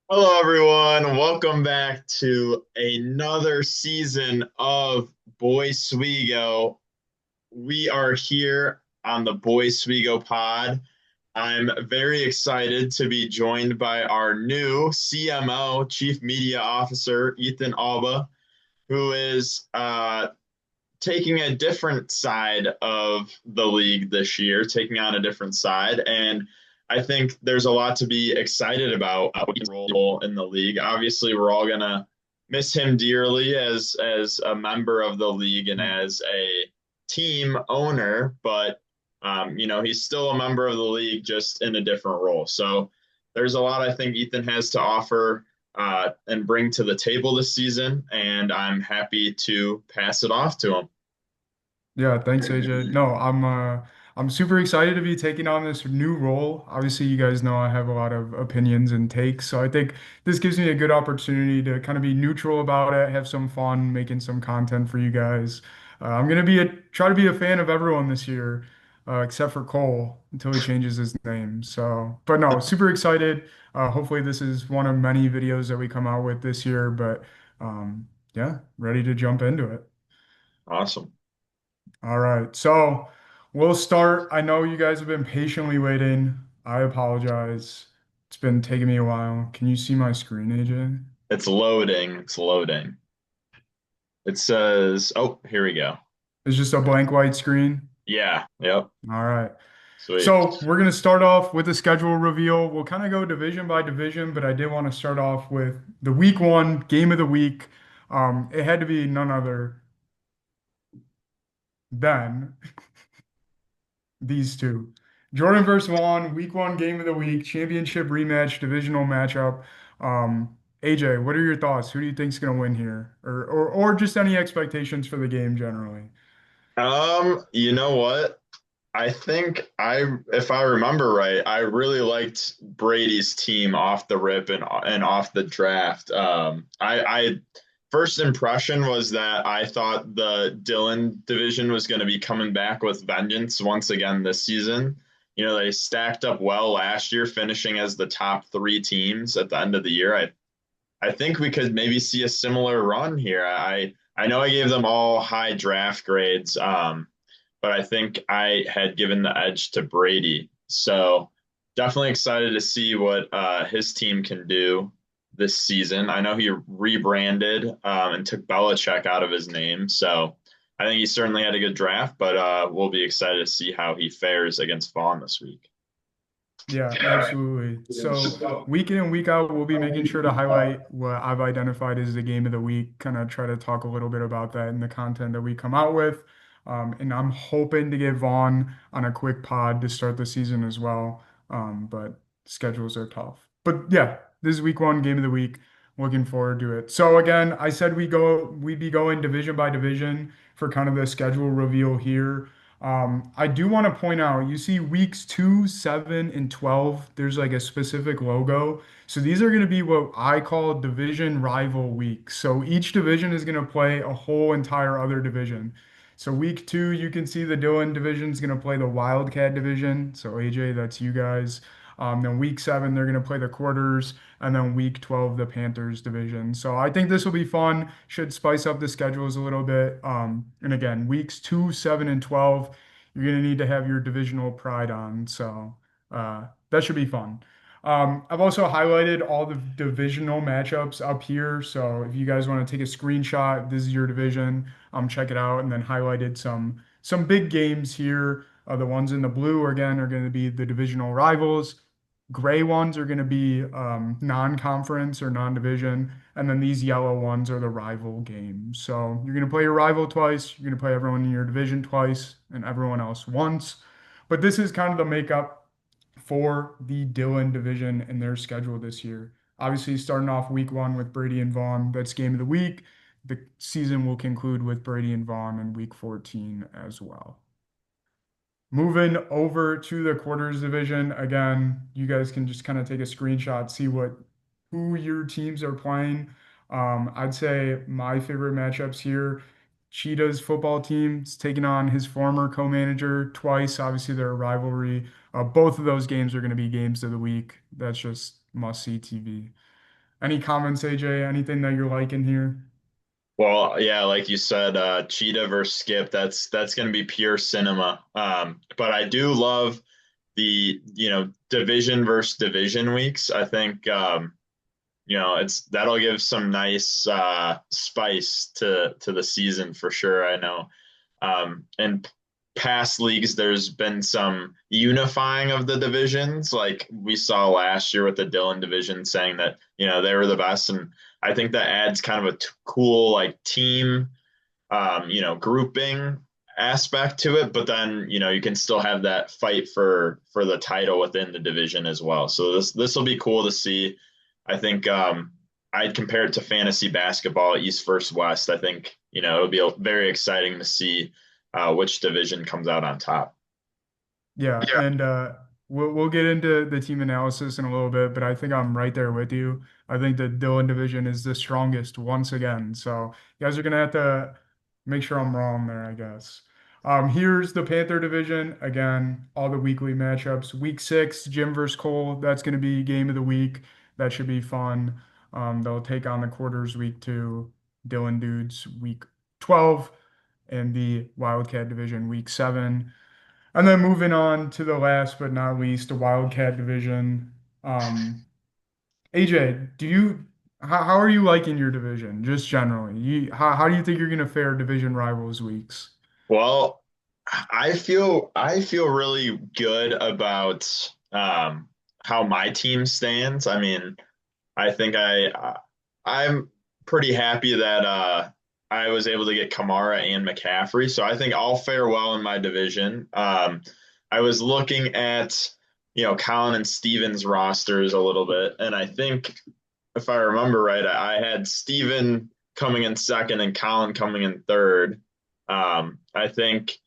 Hello, everyone. Welcome back to another season of Boiswego. We are here on the Boiswego pod. I'm very excited to be joined by our new CMO, Chief Media Officer, Ethan Alba, who is taking a different side of the league this year, taking on a different side. And I think there's a lot to be excited about his role in the league. Obviously, we're all gonna miss him dearly as a member of the league and as a team owner, but he's still a member of the league just in a different role. So there's a lot I think Ethan has to offer and bring to the table this season, and I'm happy to pass it off to him. Yeah, thanks, AJ. No, I'm super excited to be taking on this new role. Obviously, you guys know I have a lot of opinions and takes, so I think this gives me a good opportunity to kind of be neutral about it, have some fun, making some content for you guys. I'm gonna try to be a fan of everyone this year, except for Cole until he changes his name. So, but no, super excited. Hopefully, this is one of many videos that we come out with this year. But yeah, ready to jump into it. Awesome. All right. So we'll start. I know you guys have been patiently waiting. I apologize. It's been taking me a while. Can you see my screen, AJ? It's loading. It's loading. It says, oh, here we go. It's just a blank white screen. Yeah. Yep. All right. Sweet. So we're going to start off with the schedule reveal. We'll kind of go division by division, but I did want to start off with the week one game of the week. It had to be none other than these two. Jordan versus Vaughn, week one game of the week, championship rematch, divisional matchup. AJ, what are your thoughts? Who do you think's going to win here? Or just any expectations for the game generally? You know what? I think if I remember right, I really liked Brady's team off the rip and off the draft. I first impression was that I thought the Dillon division was going to be coming back with vengeance once again this season. They stacked up well last year, finishing as the top three teams at the end of the year. I think we could maybe see a similar run here. I know I gave them all high draft grades, but I think I had given the edge to Brady. So definitely excited to see what his team can do this season. I know he rebranded and took Belichick out of his name, so I think he certainly had a good draft. But we'll be excited to see how he fares against Vaughn this week. Yeah, absolutely. So week in and week out, we'll be making sure to highlight what I've identified as the game of the week, kind of try to talk a little bit about that in the content that we come out with. And I'm hoping to get Vaughn on a quick pod to start the season as well. But schedules are tough. But yeah, this is week one, game of the week. Looking forward to it. So again, I said we'd be going division by division for kind of the schedule reveal here. I do want to point out, you see weeks 2, 7, and 12, there's like a specific logo. So these are going to be what I call division rival weeks. So each division is going to play a whole entire other division. So week 2, you can see the Dillon division is going to play the Wildcat division. So AJ, that's you guys. Then week 7, they're going to play the Quarters. And then week 12, the Panthers division. So I think this will be fun. Should spice up the schedules a little bit. And again, weeks 2, 7, and 12, you're going to need to have your divisional pride on. So that should be fun. I've also highlighted all the divisional matchups up here. So if you guys want to take a screenshot, this is your division. Check it out, and then highlighted some big games here. The ones in the blue again are going to be the divisional rivals. Gray ones are going to be non-conference or non-division, and then these yellow ones are the rival games. So you're going to play your rival twice, you're going to play everyone in your division twice, and everyone else once. But this is kind of the makeup for the Dillon division and their schedule this year. Obviously, starting off week one with Brady and Vaughn, that's game of the week. The season will conclude with Brady and Vaughn in week 14 as well. Moving over to the quarters division, again, you guys can just kind of take a screenshot, see who your teams are playing. I'd say my favorite matchups here, Cheetah's football team's taking on his former co-manager twice. Obviously, they're a rivalry. Both of those games are going to be games of the week. That's just must-see TV. Any comments, AJ? Anything that you're liking here? Well, yeah, like you said, Cheetah versus Skip, that's going to be pure cinema. But I do love the, division versus division weeks. I think it's that'll give some nice spice to the season for sure. I know. In past leagues, there's been some unifying of the divisions, like we saw last year with the Dillon division, saying that they were the best, and I think that adds kind of a cool like team, grouping aspect to it. But then you can still have that fight for the title within the division as well. So this will be cool to see. I think I'd compare it to fantasy basketball, East versus West. I think it'll be very exciting to see which division comes out on top. Yeah, and we'll get into the team analysis in a little bit, but I think I'm right there with you. I think the Dillon division is the strongest once again. So you guys are gonna have to make sure I'm wrong there, I guess. Here's the Panther division. Again, all the weekly matchups. Week 6, Jim versus Cole. That's gonna be game of the week. That should be fun. They'll take on the quarters week 2, Dillon dudes week 12, and the Wildcat division week 7. And then moving on to the last but not least, the Wildcat division. AJ, how are you liking your division, just generally? How do you think you're gonna fare division rivals weeks? Well, I feel really good about how my team stands. I mean, I think I'm pretty happy that I was able to get Kamara and McCaffrey, so I think I'll fare well in my division. I was looking at Colin and Steven's rosters a little bit, and I think if I remember right, I had Steven coming in second and Colin coming in third. I think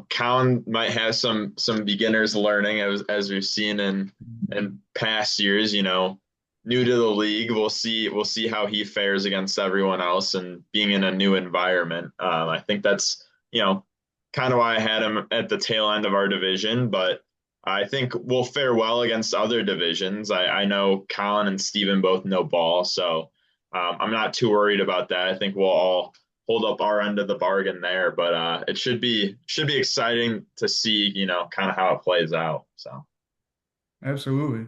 Colin might have some beginners learning as we've seen in past years. New to the league. We'll see how he fares against everyone else and being in a new environment. I think that's kind of why I had him at the tail end of our division, but I think we'll fare well against other divisions. I know Colin and Steven both know ball, so I'm not too worried about that. I think we'll all hold up our end of the bargain there, but it should be exciting to see kind of how it plays out. So. Absolutely.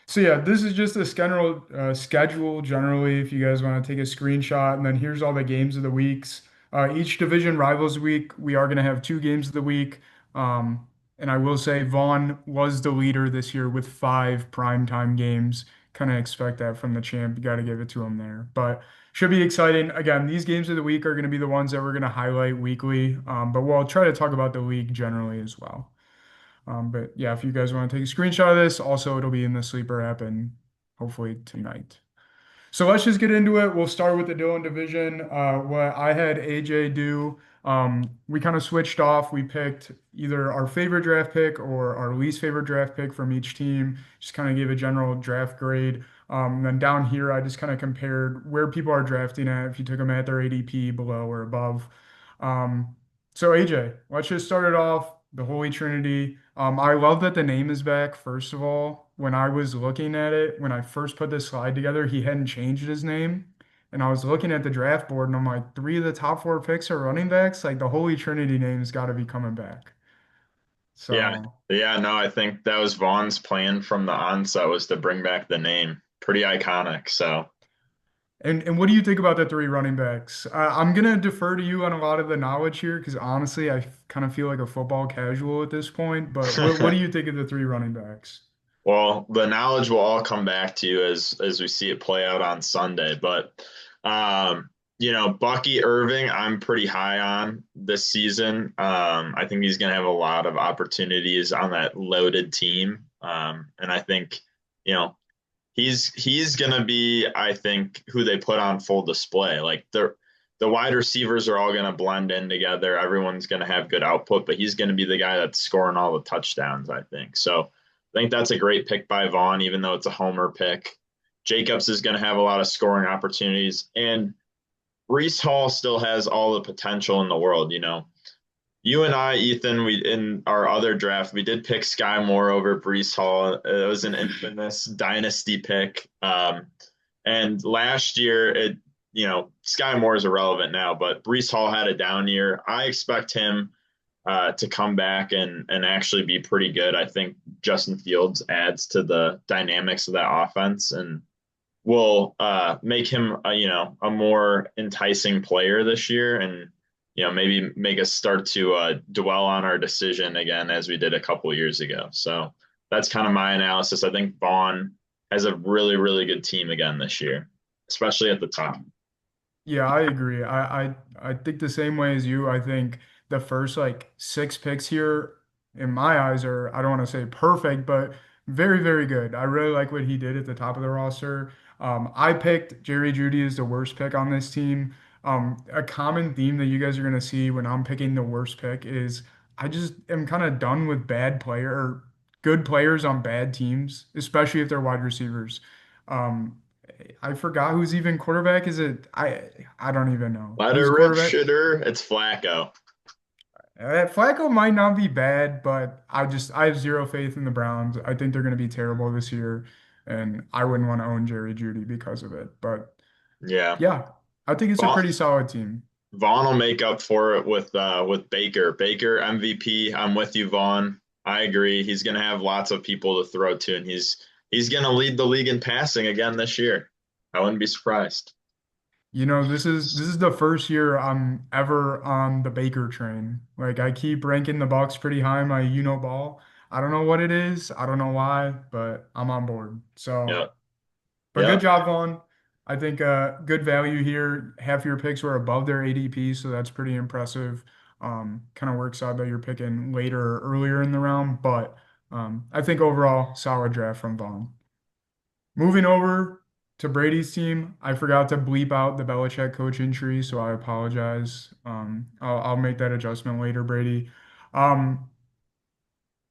So yeah, this is just a schedule generally. If you guys want to take a screenshot, and then here's all the games of the weeks. Each division rivals week, we are going to have 2 games of the week. And I will say Vaughn was the leader this year with 5 primetime games. Kind of expect that from the champ. You got to give it to him there. But should be exciting. Again, these games of the week are going to be the ones that we're going to highlight weekly. But we'll try to talk about the league generally as well. But yeah, if you guys want to take a screenshot of this, also it'll be in the Sleeper app and hopefully tonight. So let's just get into it. We'll start with the Dillon division. What I had AJ do, we kind of switched off. We picked either our favorite draft pick or our least favorite draft pick from each team. Just kind of gave a general draft grade. Then down here, I just kind of compared where people are drafting at, if you took them at their ADP below or above. So AJ, let's just start it off. The Holy Trinity. I love that the name is back, first of all. When I was looking at it, when I first put this slide together, he hadn't changed his name. And I was looking at the draft board and I'm like, 3 of the top 4 picks are running backs. Like the Holy Trinity name's got to be coming back. Yeah, So, yeah, no, I think that was Vaughn's plan from the onset was to bring back the name. Pretty iconic. So, and what do you think about the 3 running backs? I'm gonna defer to you on a lot of the knowledge here because honestly, I kind of feel like a football casual at this point. But what do you think of the 3 running backs? well, the knowledge will all come back to you as we see it play out on Sunday. But Bucky Irving, I'm pretty high on this season. I think he's going to have a lot of opportunities on that loaded team, and I think you know he's going to be, I think, who they put on full display. Like the wide receivers are all going to blend in together. Everyone's going to have good output, but he's going to be the guy that's scoring all the touchdowns, I think. So I think that's a great pick by Vaughn, even though it's a homer pick. Jacobs is going to have a lot of scoring opportunities, and Brees Hall still has all the potential in the world. You and I, Ethan, we in our other draft, we did pick Sky Moore over Brees Hall. It was an infamous dynasty pick. And last year, Sky Moore is irrelevant now, but Breece Hall had a down year. I expect him to come back and actually be pretty good. I think Justin Fields adds to the dynamics of that offense and will make him a more enticing player this year, and maybe make us start to dwell on our decision again as we did a couple years ago. So that's kind of my analysis. I think Vaughn has a really really good team again this year, especially at the top. Yeah, I agree. I think the same way as you. I think the first like six picks here, in my eyes, are I don't want to say perfect, but very, very good. I really like what he did at the top of the roster. I picked Jerry Jeudy as the worst pick on this team. A common theme that you guys are gonna see when I'm picking the worst pick is I just am kind of done with bad player or good players on bad teams, especially if they're wide receivers. Um, I forgot who's even quarterback. Is it? I don't even know Let who's her rip, quarterback. shitter. It's Flacco. Flacco might not be bad, but I have zero faith in the Browns. I think they're going to be terrible this year, and I wouldn't want to own Jerry Jeudy because of it. But Yeah. yeah, I think it's a Vaughn, pretty solid team. Vaughn will make up for it with Baker. Baker MVP. I'm with you, Vaughn. I agree. He's going to have lots of people to throw to, and he's going to lead the league in passing again this year. I wouldn't be surprised. This is the first year I'm ever on the Baker train. Like I keep ranking the Bucks pretty high in my ball. I don't know what it is. I don't know why, but I'm on board. So. Yep. But good Yep. job, Vaughn. I think good value here. Half your picks were above their ADP, so that's pretty impressive. Kind of works out that you're picking later or earlier in the round, but I think overall solid draft from Vaughn. Moving over to Brady's team, I forgot to bleep out the Belichick coaching tree, so I apologize. I'll make that adjustment later, Brady. Um,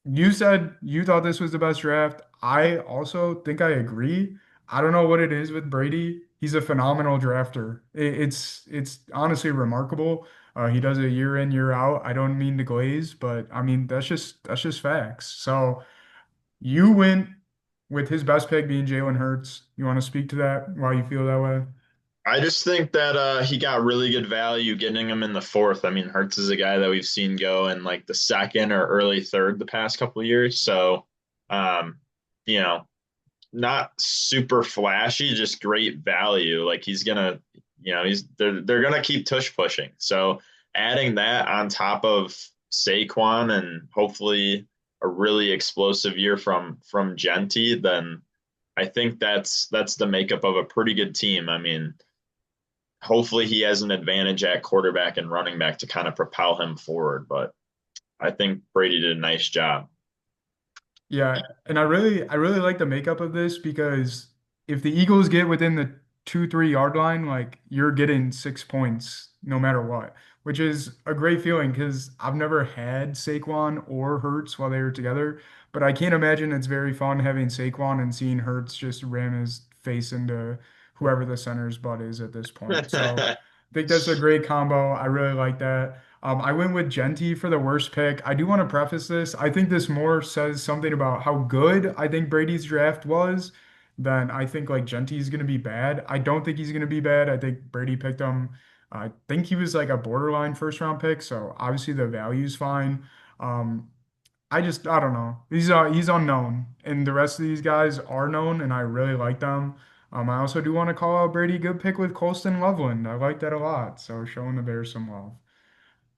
you said you thought this was the best draft. I also think I agree. I don't know what it is with Brady. He's a phenomenal drafter. It's honestly remarkable. He does it year in, year out. I don't mean to glaze, but I mean that's just facts. So you went with his best pick being Jalen Hurts. You want to speak to that? Why you feel that way? I just think that he got really good value getting him in the fourth. I mean, Hertz is a guy that we've seen go in like the second or early third the past couple of years. So, um, you know, not super flashy, just great value. Like he's gonna, they're gonna keep tush pushing. So adding that on top of Saquon and hopefully a really explosive year from Genty, then I think that's the makeup of a pretty good team. I mean, hopefully he has an advantage at quarterback and running back to kind of propel him forward. But I think Brady did a nice job. Yeah, and I really like the makeup of this because if the Eagles get within the 2, 3 yard line, like you're getting 6 points no matter what, which is a great feeling because I've never had Saquon or Hurts while they were together, but I can't imagine it's very fun having Saquon and seeing Hurts just ram his face into whoever the center's butt is at this point. So I think that's a great combo. I really like that. I went with Genty for the worst pick. I do want to preface this. I think this more says something about how good I think Brady's draft was than I think like Genty's going to be bad. I don't think he's going to be bad. I think Brady picked him. I think he was like a borderline first round pick, so obviously the value's fine. Um, I don't know. He's unknown, and the rest of these guys are known, and I really like them. I also do want to call out Brady. Good pick with Colston Loveland. I like that a lot. So showing the Bears some love.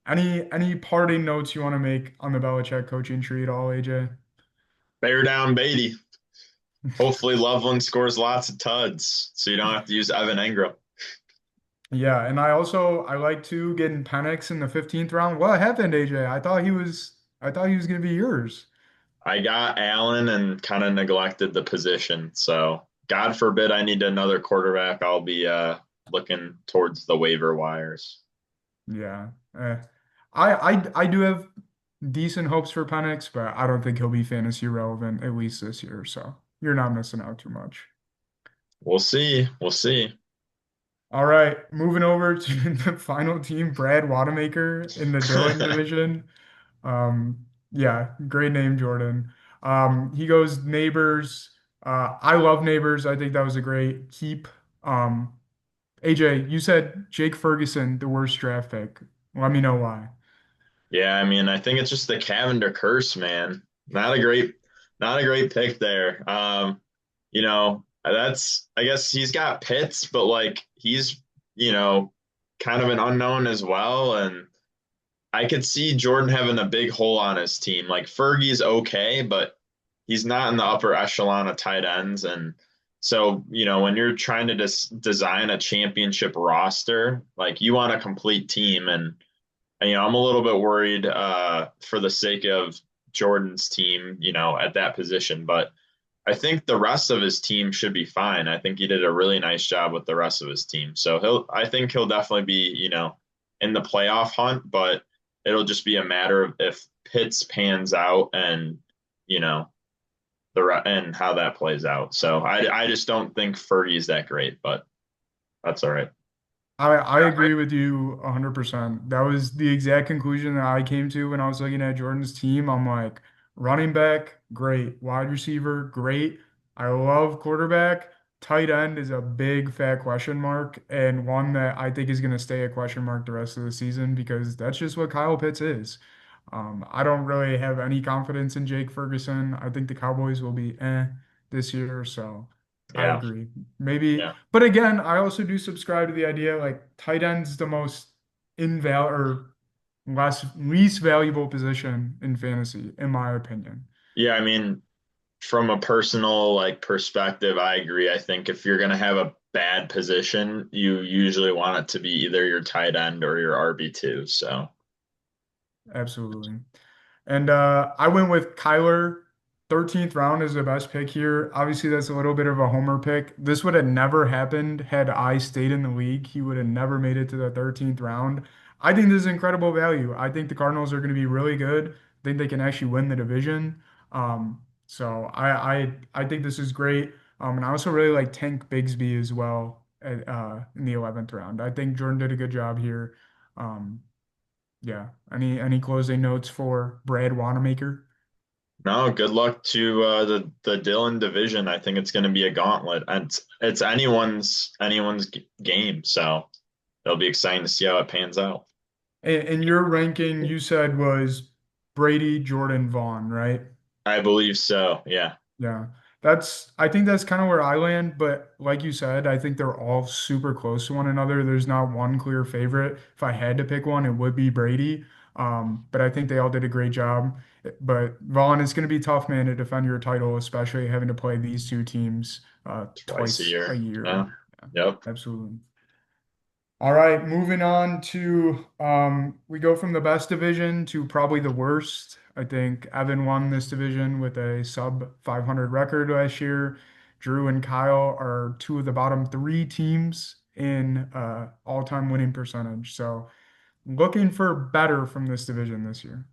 Any parting notes you want to make on the Belichick coaching tree at all, AJ? Bear down, Beatty. Hopefully Loveland scores lots of tuds, so you don't have to use Evan Engram. Yeah, and I like to getting Penix in the 15th round. What happened, AJ? I thought he was gonna be yours. I got Allen and kind of neglected the position. So God forbid I need another quarterback. I'll be looking towards the waiver wires. Yeah. I do have decent hopes for Penix, but I don't think he'll be fantasy relevant at least this year. So you're not missing out too much. We'll see. We'll see. All right, moving over to the final team, Brad Wanamaker in the Dylan division. Yeah, great name, Jordan. He goes Neighbors. I love Neighbors. I think that was a great keep. Um, AJ, you said Jake Ferguson, the worst draft pick. Let me know why. Yeah, I mean, I think it's just the Cavender curse, man. Not a great pick there. That's I guess he's got Pitts, but like he's, you know, kind of an unknown as well. And I could see Jordan having a big hole on his team. Like Fergie's okay, but he's not in the upper echelon of tight ends. And so, when you're trying to design a championship roster, like you want a complete team. And I'm a little bit worried for the sake of Jordan's team, at that position. But I think the rest of his team should be fine. I think he did a really nice job with the rest of his team. So I think he'll definitely be, in the playoff hunt, but it'll just be a matter of if Pitts pans out and, you know, and how that plays out. So I just don't think Fergie's that great, but that's all right. I agree with you 100%. That was the exact conclusion that I came to when I was looking at Jordan's team. I'm like, running back, great. Wide receiver, great. I love quarterback. Tight end is a big fat question mark, and one that I think is going to stay a question mark the rest of the season because that's just what Kyle Pitts is. I don't really have any confidence in Jake Ferguson. I think the Cowboys will be this year, so I Yeah. agree. Maybe, Yeah. but again, I also do subscribe to the idea like tight end's the most inval or least valuable position in fantasy, in my opinion. Yeah. I mean, from a personal like perspective, I agree. I think if you're going to have a bad position, you usually want it to be either your tight end or your RB2. So, Absolutely. And I went with Kyler. 13th round is the best pick here. Obviously, that's a little bit of a homer pick. This would have never happened had I stayed in the league. He would have never made it to the 13th round. I think this is incredible value. I think the Cardinals are going to be really good. I think they can actually win the division. So I think this is great. And I also really like Tank Bigsby as well in the 11th round. I think Jordan did a good job here. Um, yeah. Any closing notes for Brad Wanamaker? no, good luck to the Dillon division. I think it's going to be a gauntlet. And it's anyone's game. So, it'll be exciting to see how it pans out. And your ranking you said was Brady, Jordan, Vaughn, right? I believe so. Yeah. Yeah. I think that's kind of where I land, but like you said, I think they're all super close to one another. There's not one clear favorite. If I had to pick one, it would be Brady. But I think they all did a great job. But Vaughn, it's going to be tough, man, to defend your title, especially having to play these two teams Twice a twice a year. year. Yeah. Yeah, Yep. absolutely. All right, moving on to we go from the best division to probably the worst. I think Evan won this division with a sub 500 record last year. Drew and Kyle are two of the bottom three teams in all-time winning percentage. So looking for better from this division this year.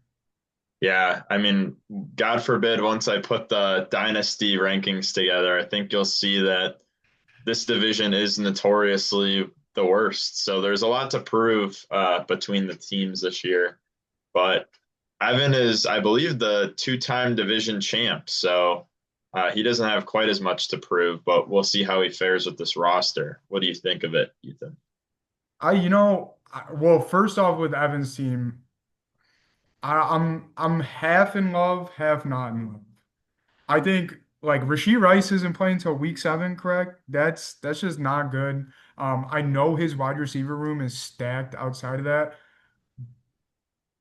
Yeah. I mean, God forbid, once I put the dynasty rankings together, I think you'll see that this division is notoriously the worst. So there's a lot to prove between the teams this year. But Evan is, I believe, the two-time division champ. So he doesn't have quite as much to prove, but we'll see how he fares with this roster. What do you think of it, Ethan? Well, first off with Evan's team, I'm half in love, half not in love. I think like Rasheed Rice isn't playing until week 7, correct? That's just not good. I know his wide receiver room is stacked outside of that.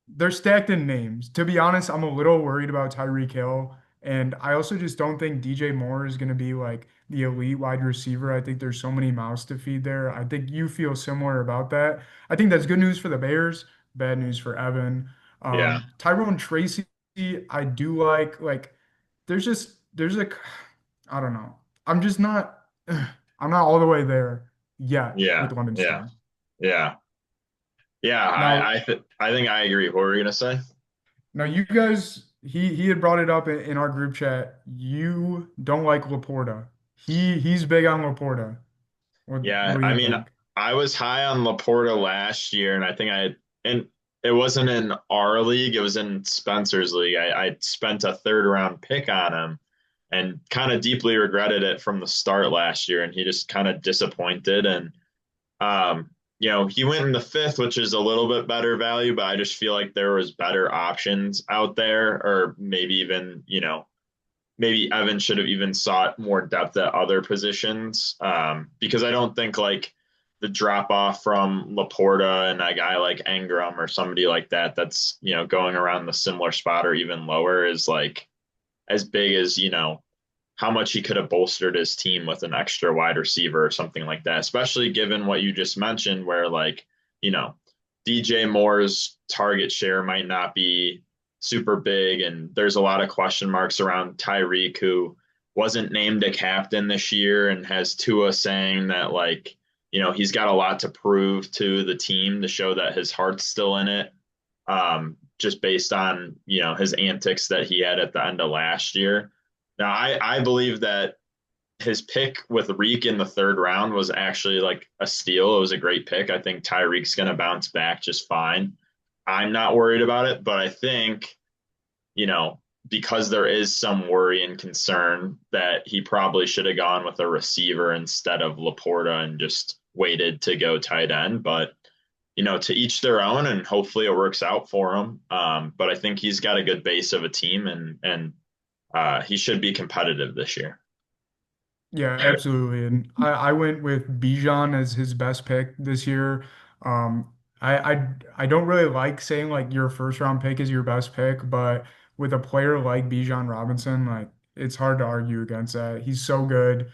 They're stacked in names. To be honest, I'm a little worried about Tyreek Hill. And I also just don't think DJ Moore is going to be like the elite wide receiver. I think there's so many mouths to feed there. I think you feel similar about that. I think that's good news for the Bears, bad news for Evan. Yeah, Tyrone Tracy, I do like there's a I don't know. I'm just not I'm not all the way there yet yeah, with London yeah, Stone. yeah, yeah. Now, I think I agree. What were you gonna say? now you guys he had brought it up in our group chat. You don't like Laporta. He's big on Laporta. What Yeah, do I you mean, think? I was high on Laporta last year, and I think and it wasn't in our league; it was in Spencer's league. I spent a third round pick on him, and kind of deeply regretted it from the start last year. And he just kind of disappointed. And he went in the fifth, which is a little bit better value, but I just feel like there was better options out there, or maybe even, maybe Evan should have even sought more depth at other positions. Because I don't think like the drop off from Laporta and a guy like Engram or somebody like that that's, going around the similar spot or even lower is like as big as, how much he could have bolstered his team with an extra wide receiver or something like that, especially given what you just mentioned, where like, you know, DJ Moore's target share might not be super big. And there's a lot of question marks around Tyreek, who wasn't named a captain this year and has Tua saying that, like, he's got a lot to prove to the team to show that his heart's still in it. Just based on, his antics that he had at the end of last year. Now, I believe that his pick with Reek in the third round was actually like a steal. It was a great pick. I think Tyreek's going to bounce back just fine. I'm not worried about it, but I think, because there is some worry and concern that he probably should have gone with a receiver instead of Laporta and just waited to go tight end. But, to each their own, and hopefully it works out for him. But I think he's got a good base of a team, and he should be competitive this year. Yeah, absolutely. And I went with Bijan as his best pick this year. Um, I don't really like saying like your first round pick is your best pick, but with a player like Bijan Robinson, like it's hard to argue against that. He's so good.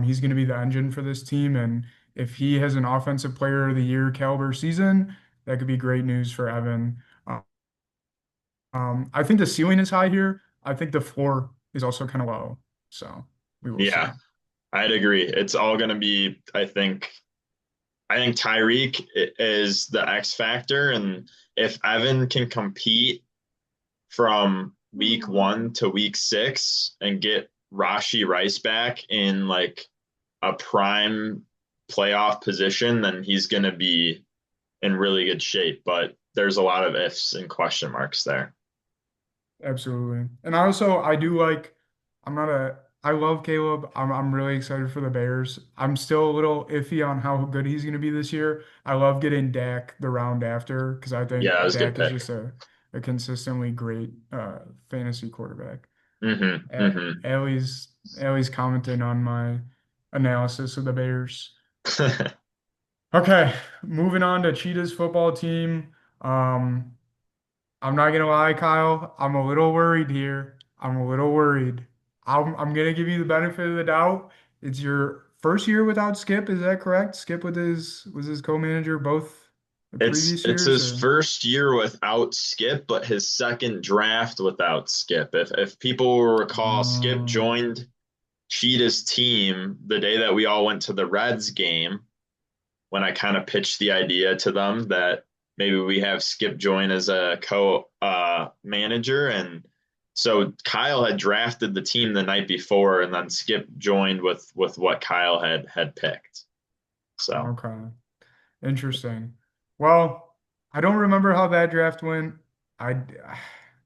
He's going to be the engine for this team, and if he has an offensive player of the year caliber season, that could be great news for Evan. I think the ceiling is high here. I think the floor is also kind of low. So we will see. Yeah, I'd agree. It's all going to be, I think Tyreek is the X factor. And if Evan can compete from week 1 to week 6 and get Rashi Rice back in like a prime playoff position, then he's going to be in really good shape. But there's a lot of ifs and question marks there. Absolutely. And also I do like I'm not a I love Caleb. I'm really excited for the Bears. I'm still a little iffy on how good he's going to be this year. I love getting Dak the round after because I think Yeah, it was a good Dak is pick. just a consistently great fantasy quarterback. Mm-hmm. Allie's commenting on my analysis of the Bears. Okay, moving on to Cheetah's football team. Um, I'm not gonna lie, Kyle. I'm a little worried here. I'm a little worried. I'm gonna give you the benefit of the doubt. It's your first year without Skip, is that correct? Skip with his was his co-manager both the It's previous it's years, his or first year without Skip, but his second draft without Skip. If people will recall, Skip um, joined Cheetah's team the day that we all went to the Reds game, when I kind of pitched the idea to them that maybe we have Skip join as a co manager. And so Kyle had drafted the team the night before, and then Skip joined with what Kyle had picked. So okay, interesting. Well, I don't remember how that draft went. I they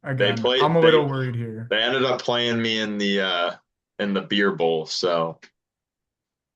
again, I'm played a they little worried here. they ended up playing me in the beer bowl. So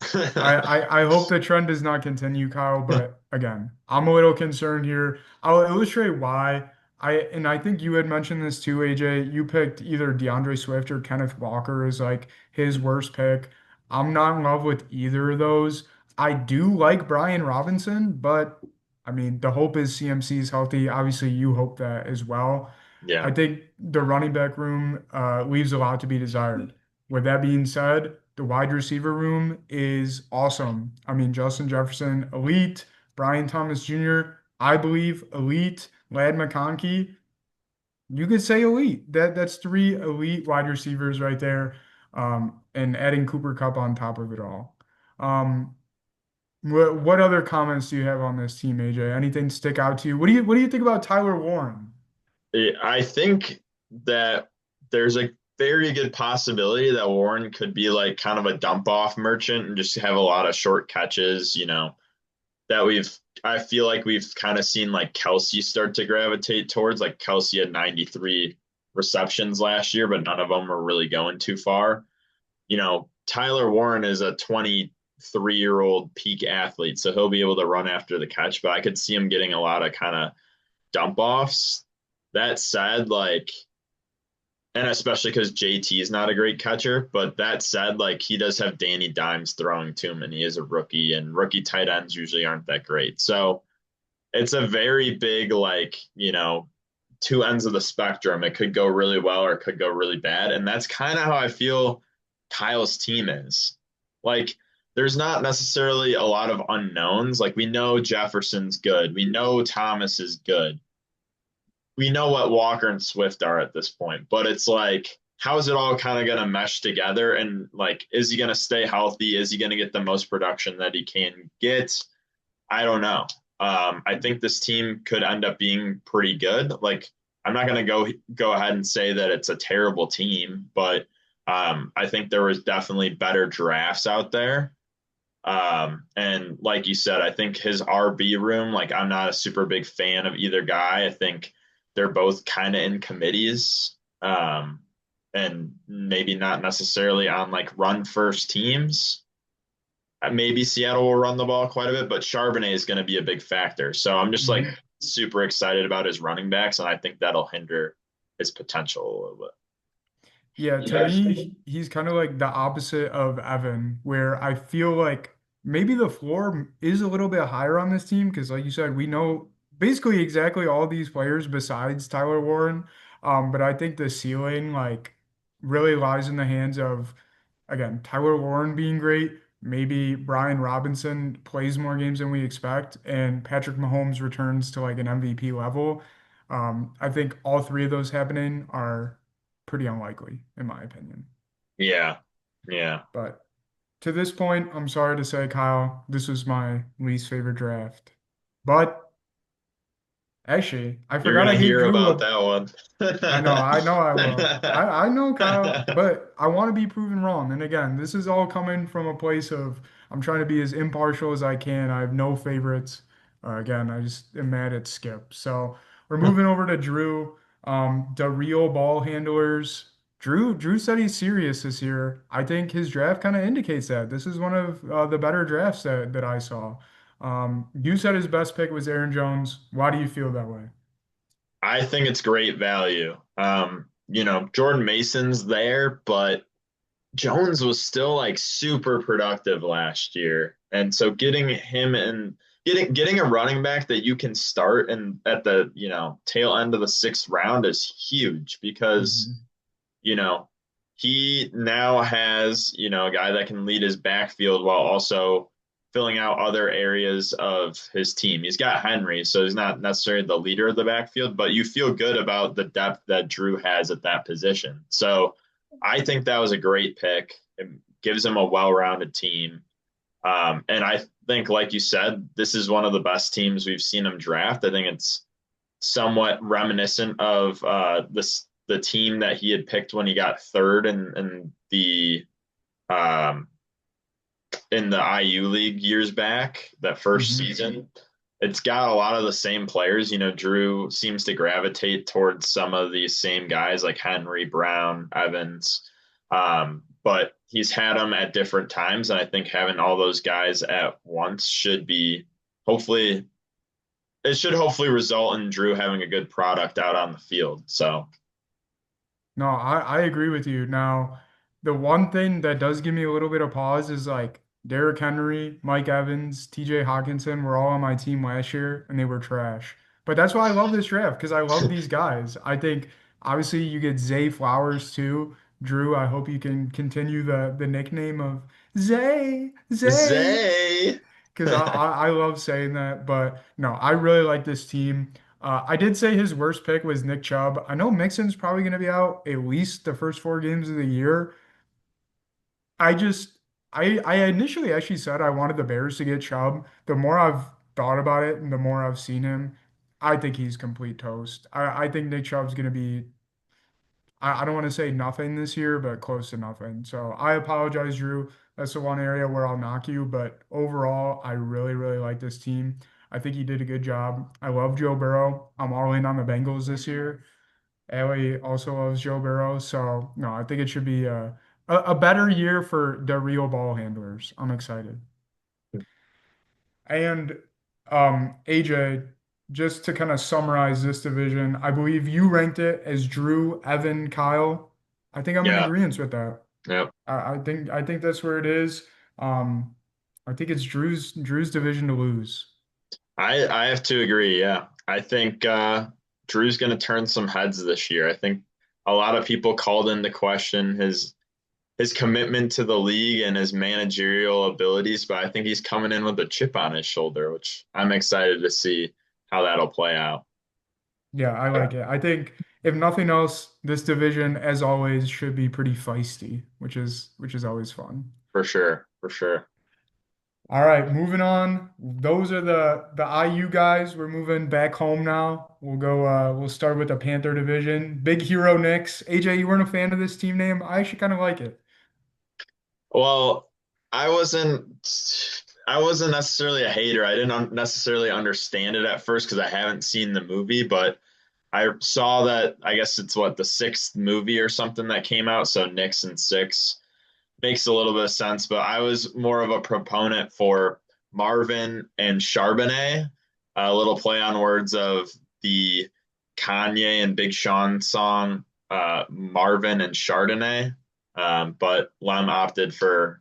I hope the trend does not continue, Kyle, but again, I'm a little concerned here. I'll illustrate why. I think you had mentioned this too, AJ. You picked either DeAndre Swift or Kenneth Walker as like his worst pick. I'm not in love with either of those. I do like Brian Robinson, but I mean, the hope is CMC is healthy. Obviously, you hope that as well. I yeah, think the running back room leaves a lot to be desired. With that being said, the wide receiver room is awesome. I mean, Justin Jefferson, elite. Brian Thomas Jr., I believe, elite. Lad McConkey, you could say elite. That's three elite wide receivers right there. And adding Cooper Kupp on top of it all. Um, what other comments do you have on this team, AJ? Anything stick out to you? What do you think about Tyler Warren? I think that there's a very good possibility that Warren could be like kind of a dump off merchant and just have a lot of short catches, that I feel like we've kind of seen like Kelsey start to gravitate towards. Like Kelsey had 93 receptions last year, but none of them were really going too far. Tyler Warren is a 23-year-old peak athlete, so he'll be able to run after the catch, but I could see him getting a lot of kind of dump offs. That said, like, and especially because JT is not a great catcher, but that said, like, he does have Danny Dimes throwing to him, and he is a rookie, and rookie tight ends usually aren't that great. So it's a very big, like, two ends of the spectrum. It could go really well or it could go really bad. And that's kind of how I feel Kyle's team is. Like, there's not necessarily a lot of unknowns. Like, we know Jefferson's good. We know Thomas is good. We know what Walker and Swift are at this point. But it's like, how is it all kind of going to mesh together? And, like, is he going to stay healthy? Is he going to get the most production that he can get? I don't know. I think this team could end up being pretty good. Like, I'm not going to go ahead and say that it's a terrible team, but I think there was definitely better drafts out there. And like you said, I think his RB room, like, I'm not a super big fan of either guy. I think they're both kind of in committees, and maybe not necessarily on like run first teams. Maybe Seattle will run the ball quite a bit, but Charbonnet is going to be a big factor. So I'm just like Mhm. super excited about his running backs, and I think that'll hinder his potential a little Yeah, to me, bit. he's kind of like the opposite of Evan, where I feel like maybe the floor is a little bit higher on this team because, like you said, we know basically exactly all these players besides Tyler Warren. But I think the ceiling like really lies in the hands of, again, Tyler Warren being great. Maybe Brian Robinson plays more games than we expect, and Patrick Mahomes returns to like an MVP level. I think all three of those happening are pretty unlikely, in my opinion. Yeah. Yeah. But to this point, I'm sorry to say, Kyle, this was my least favorite draft. But actually, I You're forgot going I to gave hear Drew about a. that one. I know I will. I know, Kyle, but I want to be proven wrong. And again, this is all coming from a place of I'm trying to be as impartial as I can. I have no favorites. Again, I just am mad at Skip. So we're moving over to Drew. The real ball handlers. Drew said he's serious this year. I think his draft kind of indicates that. This is one of the better drafts that I saw. You said his best pick was Aaron Jones. Why do you feel that way? I think it's great value. Jordan Mason's there, but Jones was still like super productive last year. And so getting him and getting a running back that you can start and at the, tail end of the sixth round is huge because, Mhm. you know, he now has, a guy that can lead his backfield while also filling out other areas of his team. He's got Henry, so he's not necessarily the leader of the backfield, but you feel good about the depth that Drew has at that position. So I think that was a great pick. It gives him a well-rounded team. And I think, like you said, this is one of the best teams we've seen him draft. I think it's somewhat reminiscent of the team that he had picked when he got third um, in the IU league years back, that first Mhm. season. It's got a lot of the same players. Drew seems to gravitate towards some of these same guys like Henry, Brown, Evans. But he's had them at different times. And I think having all those guys at once should be hopefully, it should hopefully result in Drew having a good product out on the field. So, No, I agree with you. Now, the one thing that does give me a little bit of pause is like Derrick Henry, Mike Evans, TJ Hawkinson were all on my team last year and they were trash. But that's why I love this draft because I love these guys. I think obviously you get Zay Flowers too. Drew, I hope you can continue the nickname of Zay, Zay. because I love saying that. But no, I really like this team. I did say his worst pick was Nick Chubb. I know Mixon's probably going to be out at least the first 4 games of the year. I just, I initially actually said I wanted the Bears to get Chubb. The more I've thought about it and the more I've seen him, I think he's complete toast. I think Nick Chubb's going to be I don't want to say nothing this year, but close to nothing. So I apologize, Drew. That's the one area where I'll knock you. But overall, I really, really like this team. I think he did a good job. I love Joe Burrow. I'm all in on the Bengals this year. Allie also loves Joe Burrow. So no, I think it should be a a better year for the real ball handlers. I'm excited. And AJ, just to kind of summarize this division, I believe you ranked it as Drew, Evan, Kyle. I think I'm in Yeah. agreement with that. Yep. I think that's where it is. Um, I think it's Drew's division to lose. I have to agree. Yeah. I think Drew's going to turn some heads this year. I think a lot of people called into question his commitment to the league and his managerial abilities, but I think he's coming in with a chip on his shoulder, which I'm excited to see how that'll play out. Yeah, I like it. I think if nothing else, this division, as always, should be pretty feisty, which is always fun. For sure. For sure. All right, moving on. Those are the IU guys. We're moving back home now. We'll start with the Panther division. Big Hero Knicks. AJ, you weren't a fan of this team name? I actually kind of like it. Well, I wasn't I wasn't necessarily a hater. I didn't necessarily understand it at first because I haven't seen the movie, but I saw that I guess it's what the sixth movie or something that came out, so Knicks and six makes a little bit of sense. But I was more of a proponent for Marvin and Charbonnet, a little play on words of the Kanye and Big Sean song, Marvin and Chardonnay. But Lem opted for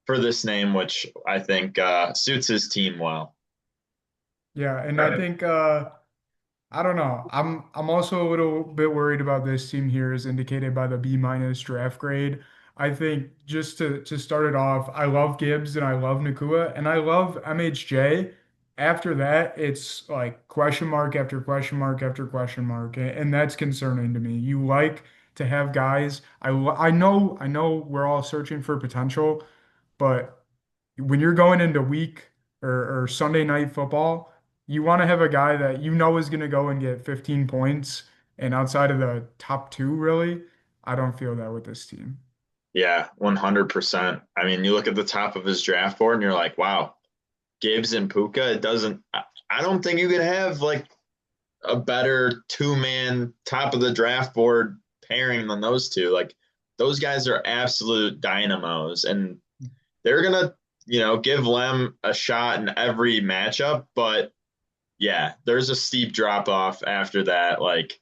this name, which I think suits his team well. Yeah, and I Right. think I don't know. I'm also a little bit worried about this team here, as indicated by the B minus draft grade. I think just to start it off, I love Gibbs and I love Nakua and I love MHJ. After that, it's like question mark after question mark after question mark, and that's concerning to me. You like to have guys. I know we're all searching for potential, but when you're going into week or Sunday night football, you want to have a guy that you know is going to go and get 15 points. And outside of the top two, really, I don't feel that with this team. Yeah, 100%. I mean, you look at the top of his draft board and you're like, wow, Gibbs and Puka, it doesn't, I don't think you could have like a better two-man top of the draft board pairing than those two. Like those guys are absolute dynamos and they're gonna, give Lem a shot in every matchup, but yeah, there's a steep drop off after that. Like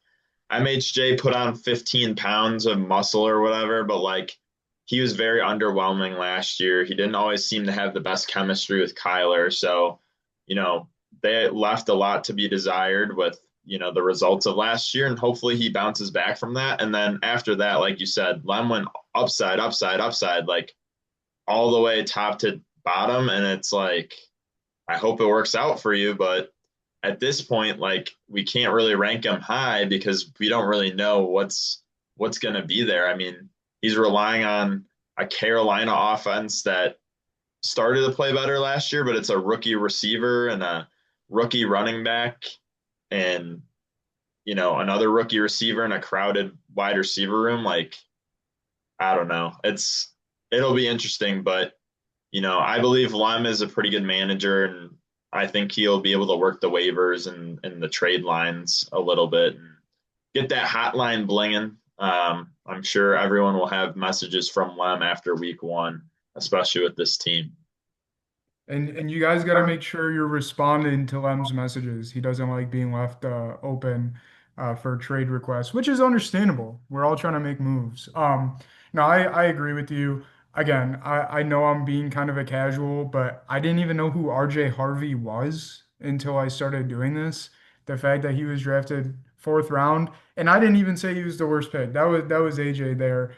MHJ put on 15 pounds of muscle or whatever, but like he was very underwhelming last year. He didn't always seem to have the best chemistry with Kyler. So, you know, they left a lot to be desired with, the results of last year. And hopefully he bounces back from that. And then after that, like you said, Lem went upside, upside, upside, like all the way top to bottom. And it's like, I hope it works out for you, but at this point, like we can't really rank him high because we don't really know what's going to be there. I mean, he's relying on a Carolina offense that started to play better last year, but it's a rookie receiver and a rookie running back and another rookie receiver in a crowded wide receiver room. Like, I don't know. It'll be interesting, but I believe Lem is a pretty good manager, and I think he'll be able to work the waivers and the trade lines a little bit and get that hotline blinging. I'm sure everyone will have messages from Lem after week one, especially with this team. And you guys got to make sure you're responding to Lem's messages. He doesn't like being left open for trade requests, which is understandable. We're all trying to make moves. No, I agree with you. Again, I know I'm being kind of a casual, but I didn't even know who RJ Harvey was until I started doing this. The fact that he was drafted fourth round, and I didn't even say he was the worst pick. That was AJ there.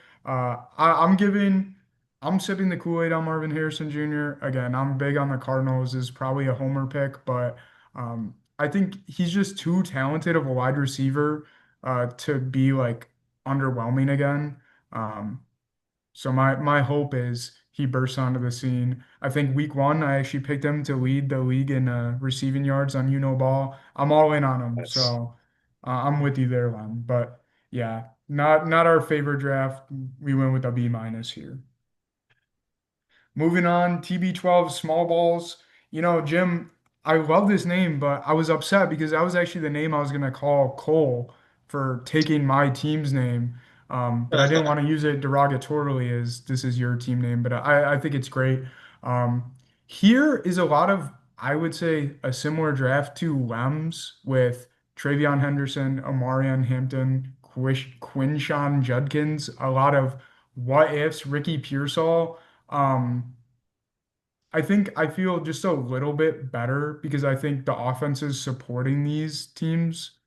I'm sipping the Kool-Aid on Marvin Harrison Jr. Again, I'm big on the Cardinals. Is probably a homer pick, but I think he's just too talented of a wide receiver to be like underwhelming again. Um, so my hope is he bursts onto the scene. I think week one, I actually picked him to lead the league in receiving yards on Ball. I'm all in on him. That's So I'm with you there, Lon. But yeah, not our favorite draft. We went with a B minus here. Moving on, TB12 small balls. Jim, I love this name, but I was upset because that was actually the name I was going to call Cole for taking my team's name. But I didn't want to use it derogatorily as this is your team name, but I think it's great. Um, Here is a lot of, I would say, a similar draft to Lem's with Travion Henderson, Omarion Hampton, Quinshawn Judkins, a lot of what ifs, Ricky Pearsall. Um, I think I feel just a little bit better because I think the offenses supporting these teams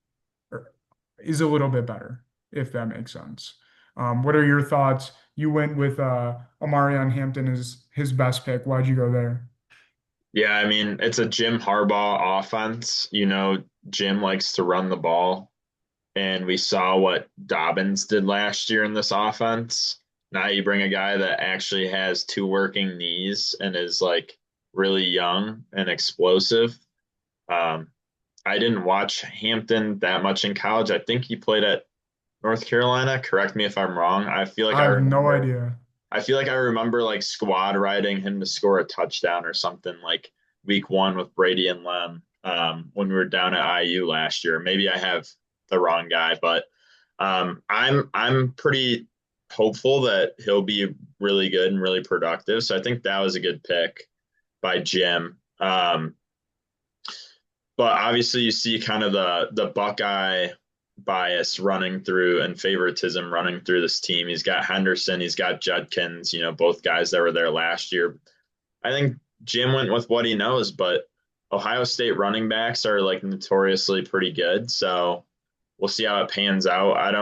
are- is a little bit better, if that makes sense. What are your thoughts? You went with Omarion Hampton as his best pick. Why'd you go there? Yeah, I mean, it's a Jim Harbaugh offense. Jim likes to run the ball, and we saw what Dobbins did last year in this offense. Now you bring a guy that actually has two working knees and is like really young and explosive. Um, I didn't watch Hampton that much in college. I think he played at North Carolina. Correct me if I'm wrong. I have no idea. I feel like I remember like squad riding him to score a touchdown or something like week one with Brady and Lem when we were down at IU last year. Maybe I have the wrong guy, but I'm pretty hopeful that he'll be really good and really productive. So I think that was a good pick by Jim. But obviously, you see kind of the Buckeye bias running through and favoritism running through this team. He's got Henderson, he's got Judkins, both guys that were there last year. I think Jim went with what he knows, but Ohio State running backs are like notoriously pretty good. So we'll see how it pans out.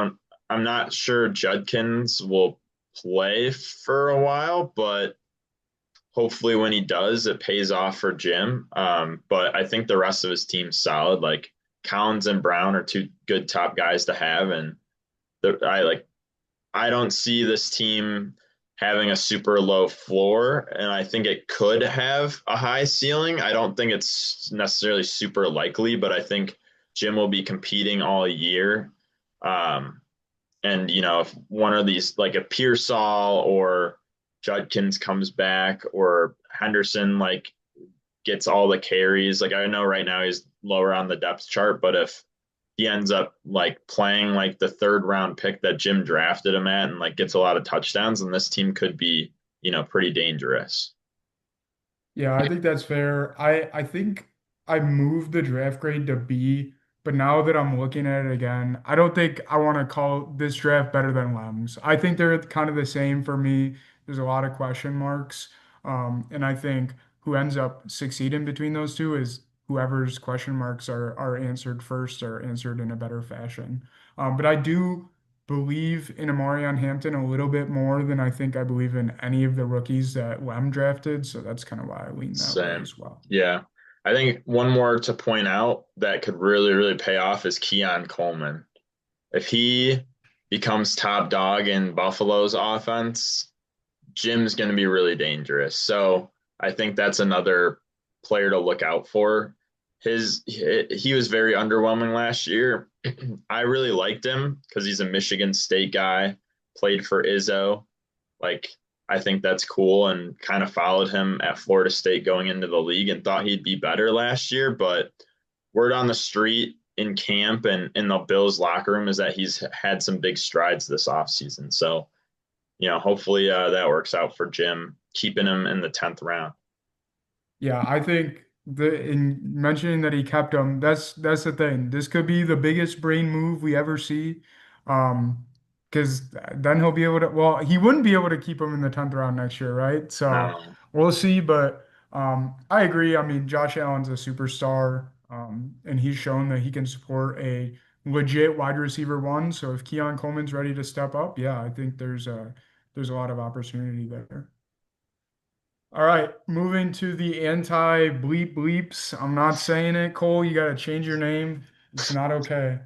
I'm not sure Judkins will play for a while, but hopefully when he does, it pays off for Jim. But I think the rest of his team's solid. Like Collins and Brown are two good top guys to have, and I don't see this team having a super low floor, and I think it could have a high ceiling. I don't think it's necessarily super likely, but I think Jim will be competing all year. Um, and if one of these, like a Pearsall or Judkins comes back, or Henderson like gets all the carries, like I know right now he's lower on the depth chart, but if he ends up like playing like the third round pick that Jim drafted him at and like gets a lot of touchdowns, then this team could be, pretty dangerous. Yeah, I think that's fair. I think I moved the draft grade to B, but now that I'm looking at it again, I don't think I want to call this draft better than Lem's. I think they're kind of the same for me. There's a lot of question marks. And I think who ends up succeeding between those two is whoever's question marks are answered first or answered in a better fashion. But I do believe in Amarion Hampton a little bit more than I think I believe in any of the rookies that Lem drafted. So that's kind of why I lean that way Same. as well. Yeah. I think one more to point out that could really, really pay off is Keon Coleman. If he becomes top dog in Buffalo's offense, Jim's going to be really dangerous. So I think that's another player to look out for. He was very underwhelming last year. I really liked him because he's a Michigan State guy, played for Izzo. Like I think that's cool, and kind of followed him at Florida State going into the league and thought he'd be better last year. But word on the street in camp and in the Bills locker room is that he's had some big strides this offseason. So hopefully that works out for Jim, keeping him in the 10th round. Yeah, I think in mentioning that he kept him, that's the thing. This could be the biggest brain move we ever see. Because then he'll be able to, well, he wouldn't be able to keep him in the 10th round next year, right? So No, we'll see, but I agree. I mean, Josh Allen's a superstar, and he's shown that he can support a legit wide receiver one. So if Keon Coleman's ready to step up, yeah, I think there's a lot of opportunity there. All right, moving to the anti-bleep bleeps. I'm not saying it, Cole. You got to change your name. It's not okay.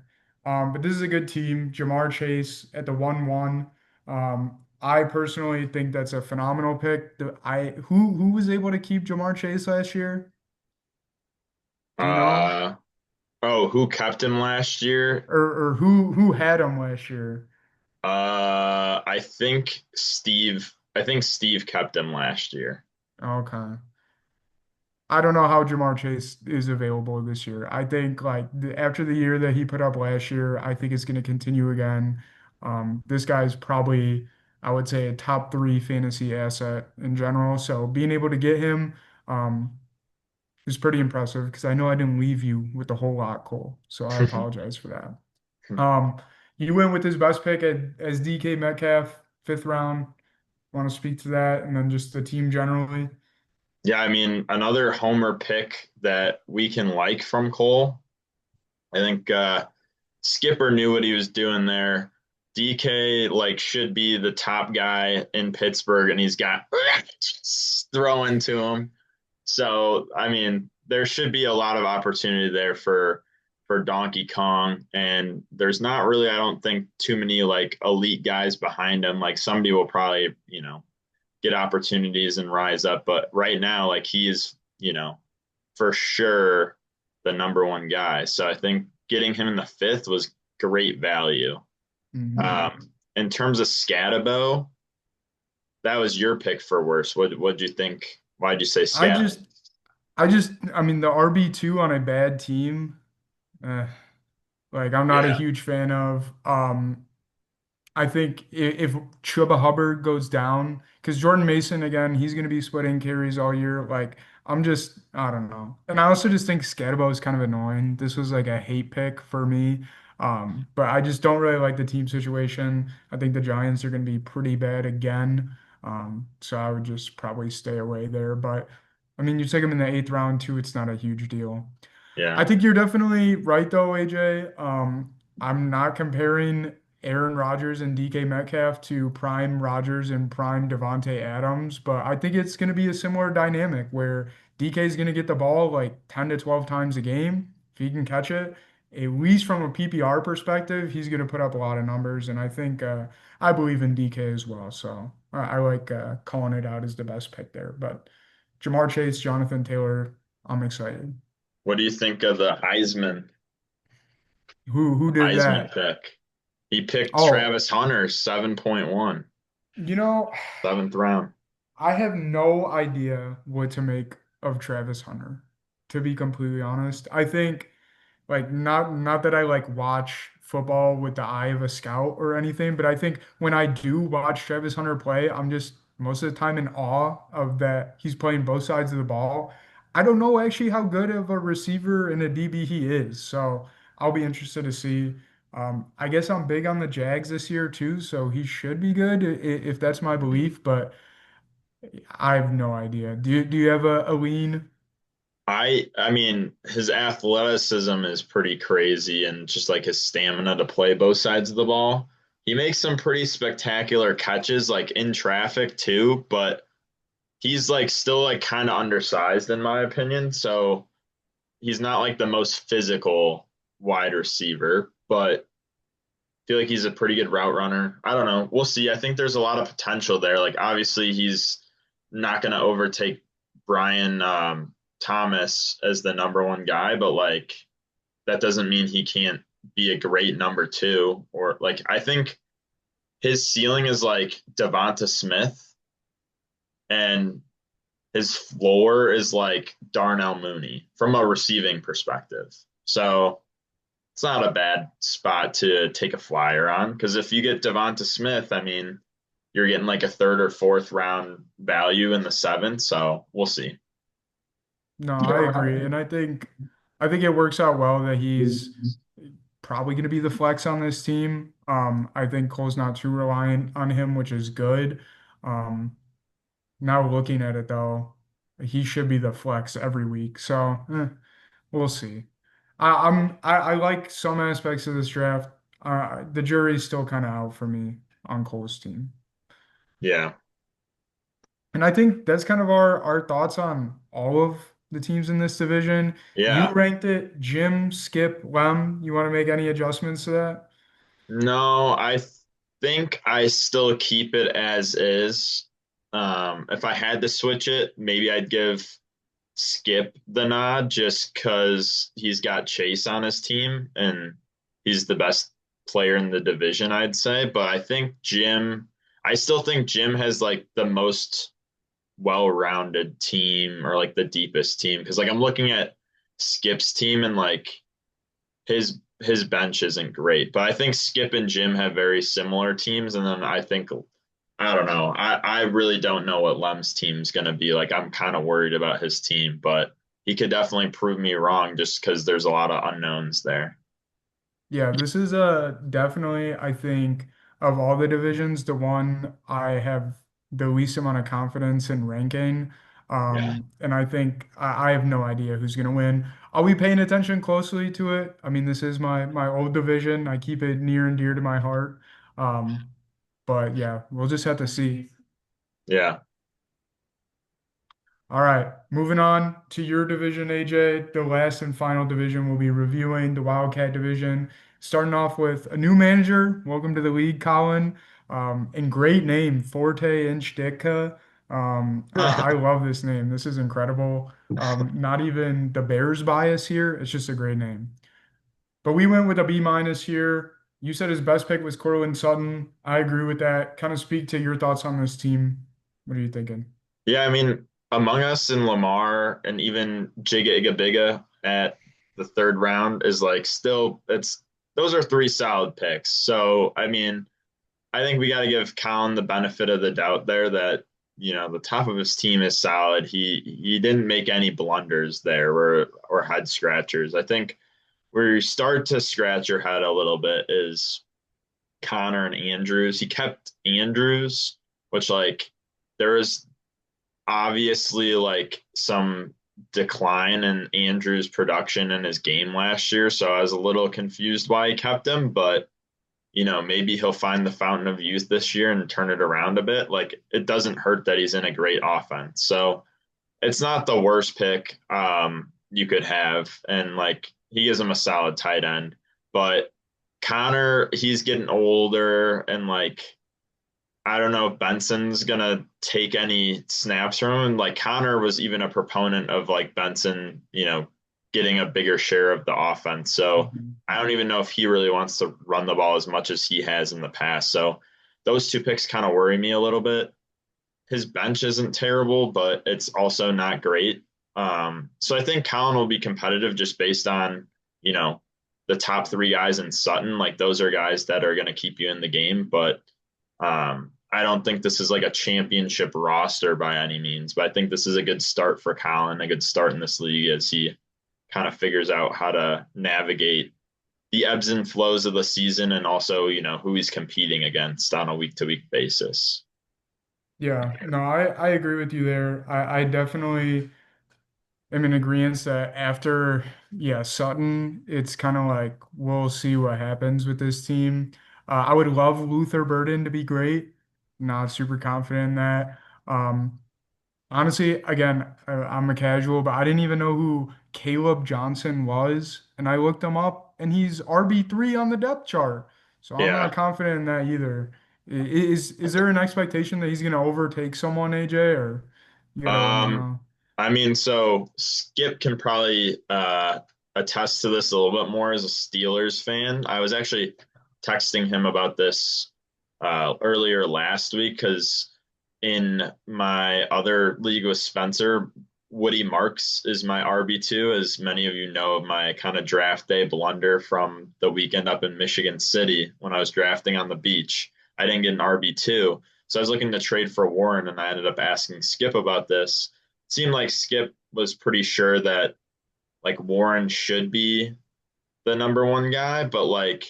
But this is a good team. Jamar Chase at the 1-1. I personally think that's a phenomenal pick. Who was able to keep Jamar Chase last year? Do you know? uh, oh, who kept him last year? Or who had him last year? I think Steve kept him last year. Okay. I don't know how Jamar Chase is available this year. I think after the year that he put up last year, I think it's going to continue again. This guy's probably, I would say, a top three fantasy asset in general. So being able to get him um, is pretty impressive because I know I didn't leave you with a whole lot, Cole. So I apologize for that. Um, you went with his best pick as DK Metcalf, fifth round. Want to speak to that, and then just the team generally? Yeah, I mean, another homer pick that we can like from Cole. I think Skipper knew what he was doing there. DK like should be the top guy in Pittsburgh, and he's got throwing to him. So I mean, there should be a lot of opportunity there for Donkey Kong, and there's not really, I don't think, too many like elite guys behind him. Like somebody will probably, get opportunities and rise up, but right now, like he's, for sure the number one guy. So I think getting him in the fifth was great value. Mhm. In terms of Scatabo, that was your pick for worse. What'd you think? Why'd you say I Scat? just, I mean, the RB2 on a bad team, eh, like I'm not a Yeah, huge fan of. I think if Chuba Hubbard goes down, because Jordan Mason, again, he's going to be splitting carries all year. Like, I don't know. And I also just think Scatabo is kind of annoying. This was like a hate pick for me. But I just don't really like the team situation. I think the Giants are going to be pretty bad again. So I would just probably stay away there. But I mean, you take him in the eighth round too, it's not a huge deal. yeah. I think you're definitely right though, AJ. I'm not comparing Aaron Rodgers and DK Metcalf to prime Rodgers and prime Devontae Adams, but I think it's going to be a similar dynamic where DK is going to get the ball like 10 to 12 times a game if he can catch it. At least from a PPR perspective, he's going to put up a lot of numbers, and I think I believe in DK as well. So I like calling it out as the best pick there. But Jamar Chase, Jonathan Taylor, I'm excited. What do you think of the Who did Heisman that? pick? He picked Oh, Travis Hunter, 7.1, you know, seventh round. I have no idea what to make of Travis Hunter, to be completely honest. I think like not that I like watch football with the eye of a scout or anything, but I think when I do watch Travis Hunter play, I'm just most of the time in awe of that he's playing both sides of the ball. I don't know actually how good of a receiver and a DB he is, so I'll be interested to see. I guess I'm big on the Jags this year too, so he should be good if that's my belief, but I have no idea. Do you have a lean? I mean, his athleticism is pretty crazy and just like his stamina to play both sides of the ball. He makes some pretty spectacular catches like in traffic too, but he's like still like kind of undersized in my opinion. So he's not like the most physical wide receiver, but I feel like he's a pretty good route runner. I don't know. We'll see. I think there's a lot of potential there. Like obviously he's not going to overtake Brian Thomas as the number one guy, but like that doesn't mean he can't be a great number two. Or like I think his ceiling is like Devonta Smith, and his floor is like Darnell Mooney from a receiving perspective. So it's not a bad spot to take a flyer on because if you get Devonta Smith, I mean, you're getting like a third or fourth round value in the seventh. So we'll see. No, I agree. And I think it works out well that he's probably going to be the flex on this team. I think Cole's not too reliant on him, which is good. Um, Now looking at it though, he should be the flex every week. So we'll see. I like some aspects of this draft. The jury's still kind of out for me on Cole's team. Yeah. And I think that's kind of our thoughts on all of the teams in this division. You Yeah. ranked it Jim, Skip, Lem. You want to make any adjustments to that? No, I think I still keep it as is. If I had to switch it, maybe I'd give Skip the nod just because he's got Chase on his team and he's the best player in the division, I'd say. But I still think Jim has like the most well-rounded team or like the deepest team because like I'm looking at Skip's team and like his bench isn't great. But I think Skip and Jim have very similar teams, and then I think I don't know. I really don't know what Lem's team's gonna be. Like I'm kind of worried about his team, but he could definitely prove me wrong just because there's a lot of unknowns there. Yeah, this is definitely, I think, of all the divisions, the one I have the least amount of confidence in ranking. Yeah. And I think I have no idea who's going to win. I'll be paying attention closely to it. I mean, this is my old division. I keep it near and dear to my heart. Um, but yeah, we'll just have to see. Yeah. All right, moving on to your division, AJ. The last and final division we'll be reviewing, the Wildcat division. Starting off with a new manager. Welcome to the league, Colin. And great name, Forte Inchditka. I love this name. This is incredible. Not even the Bears bias here. It's just a great name. But we went with a B minus here. You said his best pick was Cortland Sutton. I agree with that. Kind of speak to your thoughts on this team. What are you thinking? Yeah, I mean, Among Us and Lamar and even Jigga Igga Bigga at the third round is like still it's those are three solid picks. So I mean, I think we got to give Colin the benefit of the doubt there that the top of his team is solid. He didn't make any blunders there or head scratchers. I think where you start to scratch your head a little bit is Connor and Andrews. He kept Andrews, which like there is obviously like some decline in Andrews' production in his game last year. So I was a little confused why he kept him, but maybe he'll find the fountain of youth this year and turn it around a bit. Like it doesn't hurt that he's in a great offense. So it's not the worst pick you could have. And like he gives him a solid tight end. But Connor, he's getting older and like I don't know if Benson's gonna take any snaps from him. Like Connor was even a proponent of like Benson, getting a bigger share of the offense. So Mhm. I don't even know if he really wants to run the ball as much as he has in the past. So those two picks kind of worry me a little bit. His bench isn't terrible, but it's also not great. So I think Colin will be competitive just based on, you know, the top three guys in Sutton. Like those are guys that are going to keep you in the game, but I don't think this is like a championship roster by any means, but I think this is a good start for Colin, a good start in this league as he kind of figures out how to navigate the ebbs and flows of the season and also, who he's competing against on a week to week basis. Yeah, no, I agree with you there. I definitely am in agreement that after, yeah, Sutton, it's kind of like we'll see what happens with this team. I would love Luther Burden to be great. Not super confident in that. Um, Honestly, again, I'm a casual, but I didn't even know who Caleb Johnson was, and I looked him up, and he's RB3 on the depth chart. So I'm not Yeah. confident in that either. Is there an expectation that he's going to overtake someone, AJ, or you gotta let me Um, know? I mean, so Skip can probably attest to this a little bit more as a Steelers fan. I was actually texting him about this earlier last week because in my other league with Spencer, Woody Marks is my RB2, as many of you know of my kind of draft day blunder from the weekend up in Michigan City when I was drafting on the beach. I didn't get an RB2. So I was looking to trade for Warren, and I ended up asking Skip about this. It seemed like Skip was pretty sure that like Warren should be the number one guy, but like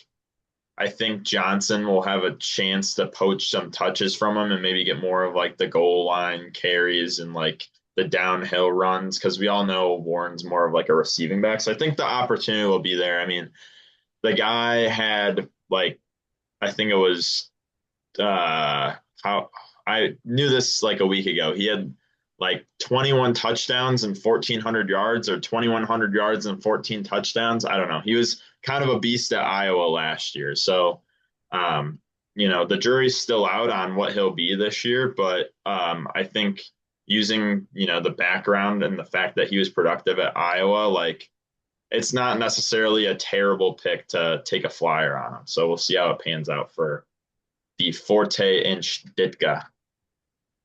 I think Johnson will have a chance to poach some touches from him and maybe get more of like the goal line carries and like the downhill runs because we all know Warren's more of like a receiving back. So I think the opportunity will be there. I mean, the guy had like I think it was how I knew this like a week ago. He had like 21 touchdowns and 1,400 yards or 2,100 yards and 14 touchdowns. I don't know. He was kind of a beast at Iowa last year. So, the jury's still out on what he'll be this year, but I think using, the background and the fact that he was productive at Iowa, like it's not necessarily a terrible pick to take a flyer on him. So we'll see how it pans out for the Forte inch Ditka.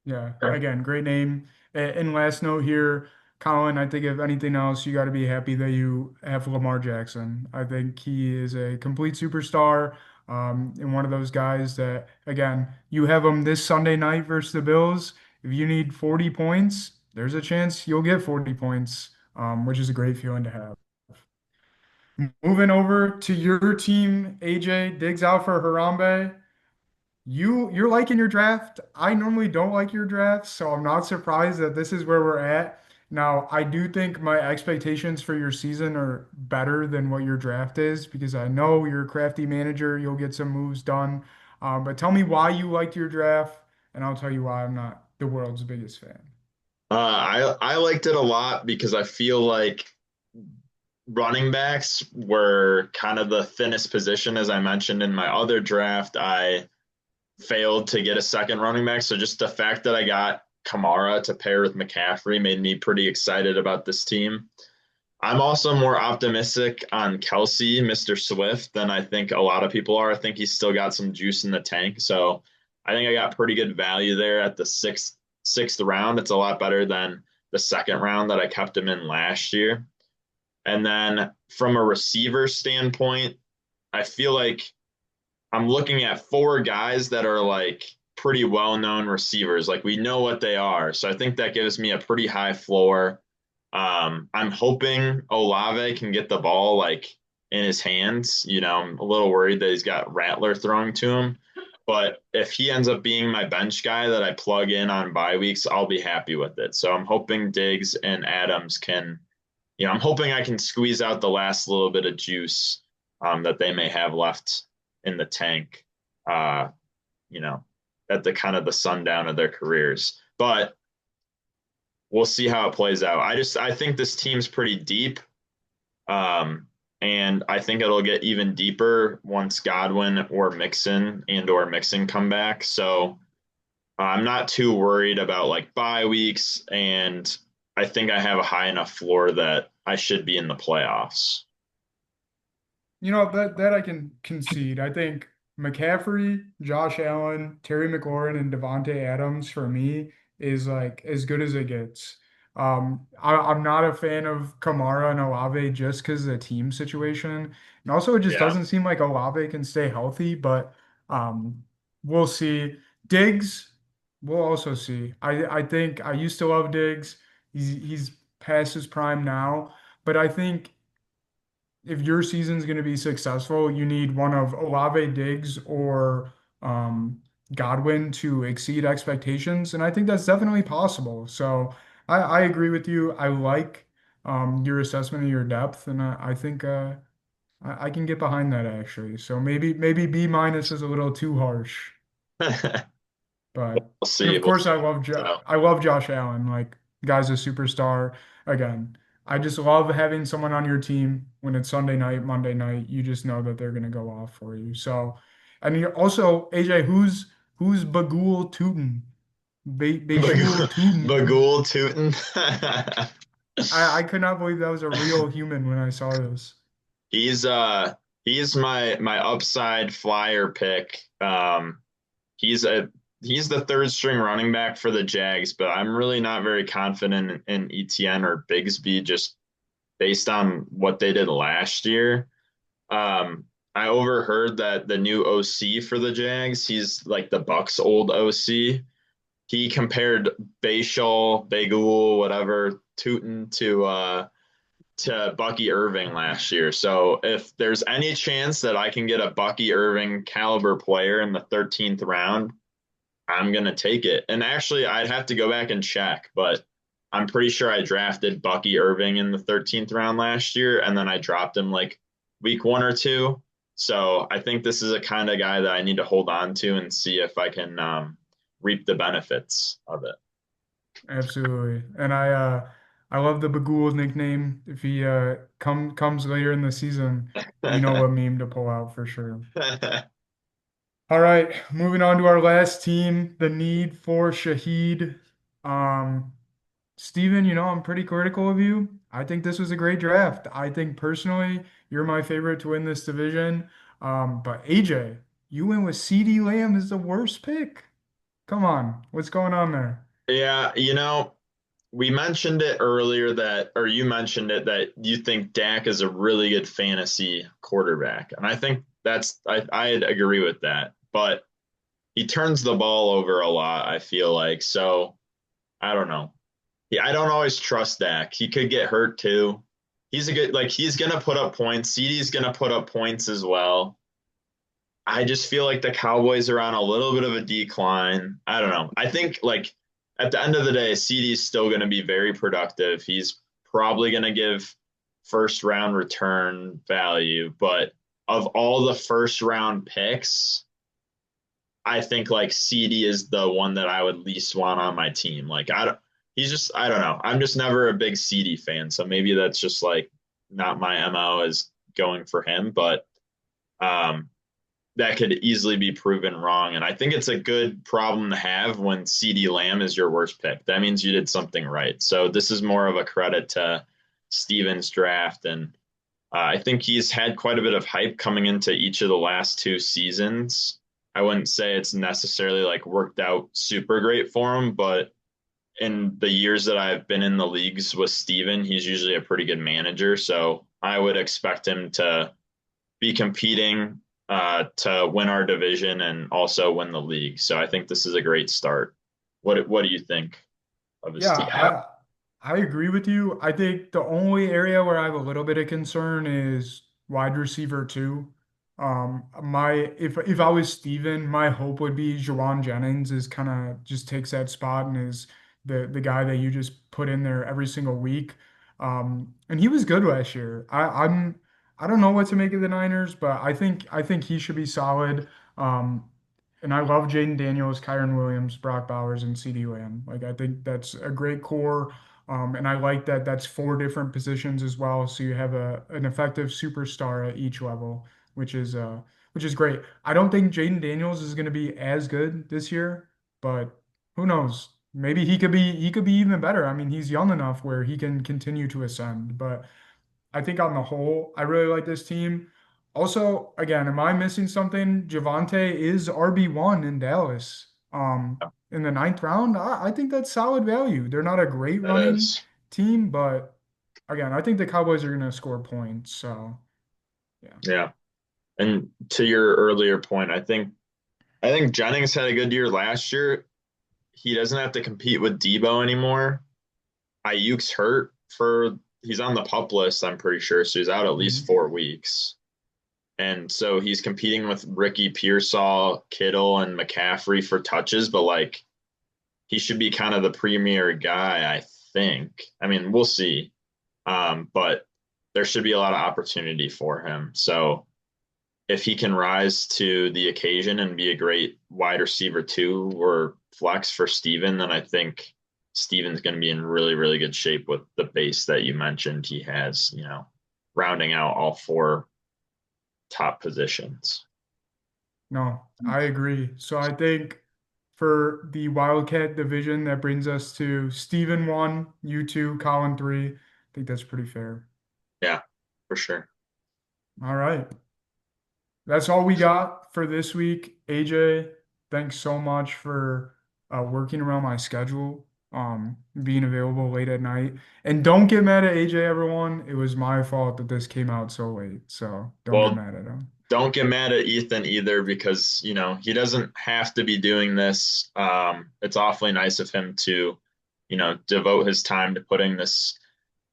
Yeah, again, great name. And last note here. Colin, I think if anything else, you got to be happy that you have Lamar Jackson. I think he is a complete superstar, and one of those guys that, again, you have him this Sunday night versus the Bills. If you need 40 points, there's a chance you'll get 40 points, which is a great feeling to have. Moving over to your team, AJ digs out for Harambe. You're liking your draft. I normally don't like your draft, so I'm not surprised that this is where we're at. Now, I do think my expectations for your season are better than what your draft is because I know you're a crafty manager. You'll get some moves done. But tell me why you liked your draft, and I'll tell you why I'm not the world's biggest fan. I liked it a lot because I feel like running backs were kind of the thinnest position. As I mentioned in my other draft, I failed to get a second running back. So just the fact that I got Kamara to pair with McCaffrey made me pretty excited about this team. I'm also more optimistic on Kelsey, Mr. Swift, than I think a lot of people are. I think he's still got some juice in the tank. So I think I got pretty good value there at the sixth round. It's a lot better than the second round that I kept him in last year. And then from a receiver standpoint, I feel like I'm looking at four guys that are like pretty well-known receivers. Like we know what they are. So I think that gives me a pretty high floor. I'm hoping Olave can get the ball like in his hands. I'm a little worried that he's got Rattler throwing to him. But if he ends up being my bench guy that I plug in on bye weeks, I'll be happy with it. So I'm hoping Diggs and Adams can, I'm hoping I can squeeze out the last little bit of juice that they may have left in the tank, uh, you know, at the kind of the sundown of their careers. But we'll see how it plays out. I think this team's pretty deep. And I think it'll get even deeper once Godwin or Mixon come back. So I'm not too worried about like bye weeks, and I think I have a high enough floor that I should be in the playoffs. That I can concede. I think McCaffrey, Josh Allen, Terry McLaurin, and Devontae Adams for me is like as good as it gets. I'm not a fan of Kamara and Olave just because of the team situation, and also it just Yeah. doesn't seem like Olave can stay healthy. But um, we'll see. Diggs, we'll also see. I think I used to love Diggs. He's past his prime now, but I think if your season's going to be successful, you need one of Olave, Diggs, or Godwin to exceed expectations. And I think that's definitely possible. So I agree with you. I like your assessment of your depth, and I think I can get behind that actually. So maybe B minus is a little too harsh. But We'll and see. of We'll course see. So, I love Josh Allen. Like guy's a superstar. Again, I just love having someone on your team when it's Sunday night, Monday night. You just know that they're gonna go off for you. So, and you also AJ, who's Bagul Tootin? Bashul Tootin. Bagul Tootin. I could not believe that was a real human when I saw this. He's uh he's my upside flyer pick. He's a he's the third string running back for the Jags, but I'm really not very confident in ETN or Bigsby just based on what they did last year. I overheard that the new OC for the Jags, he's like the Bucks old OC. He compared Bagul, whatever, Tootin to Bucky Irving last year. So if there's any chance that I can get a Bucky Irving caliber player in the 13th round, I'm gonna take it. And actually, I'd have to go back and check, but I'm pretty sure I drafted Bucky Irving in the 13th round last year, and then I dropped him like week one or two. So I think this is a kind of guy that I need to hold on to and see if I can reap the benefits of it. Absolutely. And I love the Bagul nickname. If he comes later in the season, you know what meme to pull out for sure. All right, moving on to our last team, the need for Shaheed. Um, Steven, I'm pretty critical of you. I think this was a great draft. I think personally, you're my favorite to win this division. But AJ, you went with CD Lamb as the worst pick. Come on, what's going on there? Yeah, we mentioned it earlier that, or you mentioned it that you think Dak is a really good fantasy quarterback, and I think I'd agree with that. But he turns the ball over a lot, I feel like. So I don't know. I don't always trust Dak. He could get hurt too. He's a good like he's gonna put up points. CD's gonna put up points as well. I just feel like the Cowboys are on a little bit of a decline. I don't know. I think like at the end of the day, CD's still gonna be very productive. He's probably gonna give first round return value, but of all the first round picks, I think like CD is the one that I would least want on my team. Like I don't know. I'm just never a big CD fan, so maybe that's just like not my MO is going for him, but um that could easily be proven wrong. And I think it's a good problem to have when CD Lamb is your worst pick. That means you did something right. So this is more of a credit to Steven's draft. And I think he's had quite a bit of hype coming into each of the last two seasons. I wouldn't say it's necessarily like worked out super great for him, but in the years that I've been in the leagues with Steven, he's usually a pretty good manager. So I would expect him to be competing to win our division and also win the league. So I think this is a great start. What do you think of his Yeah, team? I agree with you. I think the only area where I have a little bit of concern is wide receiver too. My if I was Steven, my hope would be Jawan Jennings is kind of just takes that spot and is the guy that you just put in there every single week. And he was good last year. I don't know what to make of the Niners, but I think he should be solid. And I love Jaden Daniels, Kyron Williams, Brock Bowers, and CeeDee Lamb. Like I think that's a great core. And I like that that's four different positions as well. So you have an effective superstar at each level, which is which is great. I don't think Jaden Daniels is going to be as good this year, but who knows? Maybe he could be even better. I mean, he's young enough where he can continue to ascend. But I think on the whole, I really like this team. Also, again, am I missing something? Javante is RB1 in Dallas. In the ninth round, I think that's solid value. They're not a great That running is, team, but again, I think the Cowboys are going to score points. So, yeah. yeah. And to your earlier point, I think Jennings had a good year last year. He doesn't have to compete with Debo anymore. Ayuk's hurt for he's on the pup list, I'm pretty sure, so he's out at least Mhm. 4 weeks. And so he's competing with Ricky Pearsall, Kittle, and McCaffrey for touches, but like he should be kind of the premier guy, I think. I mean, we'll see. But there should be a lot of opportunity for him. So if he can rise to the occasion and be a great wide receiver too, or flex for Steven, then I think Steven's going to be in really, really good shape with the base that you mentioned he has, rounding out all four top positions. No, I agree. So I think for the Wildcat division, that brings us to Steven 1, you 2, Colin 3. I think that's pretty fair. Yeah, for sure. All right. That's all we got for this week. AJ, thanks so much for working around my schedule, being available late at night. And don't get mad at AJ, everyone. It was my fault that this came out so late. So don't get Well, mad at him. don't get mad at Ethan either because, he doesn't have to be doing this. It's awfully nice of him to, devote his time to putting this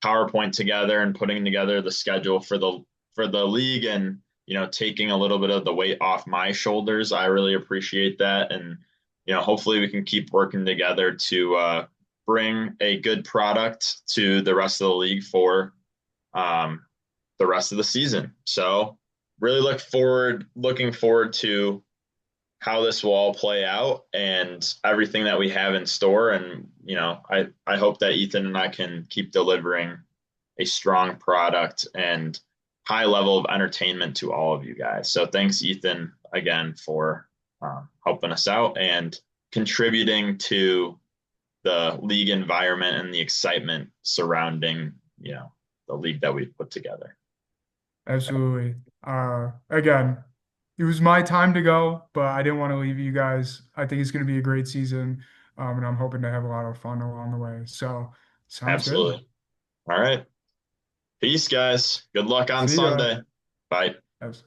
PowerPoint together and putting together the schedule for the league and, taking a little bit of the weight off my shoulders. I really appreciate that. And, hopefully we can keep working together to bring a good product to the rest of the league for um, the rest of the season. So really looking forward to how this will all play out and everything that we have in store. And, I hope that Ethan and I can keep delivering a strong product and high level of entertainment to all of you guys. So thanks, Ethan, again for helping us out and contributing to the league environment and the excitement surrounding, the league that we've put together. Absolutely. Again, it was my time to go, but I didn't want to leave you guys. I think it's going to be a great season, and I'm hoping to have a lot of fun along the way. So, Sounds good. Absolutely. All right. Peace, guys. Good luck on See ya. Sunday. Bye. Yes.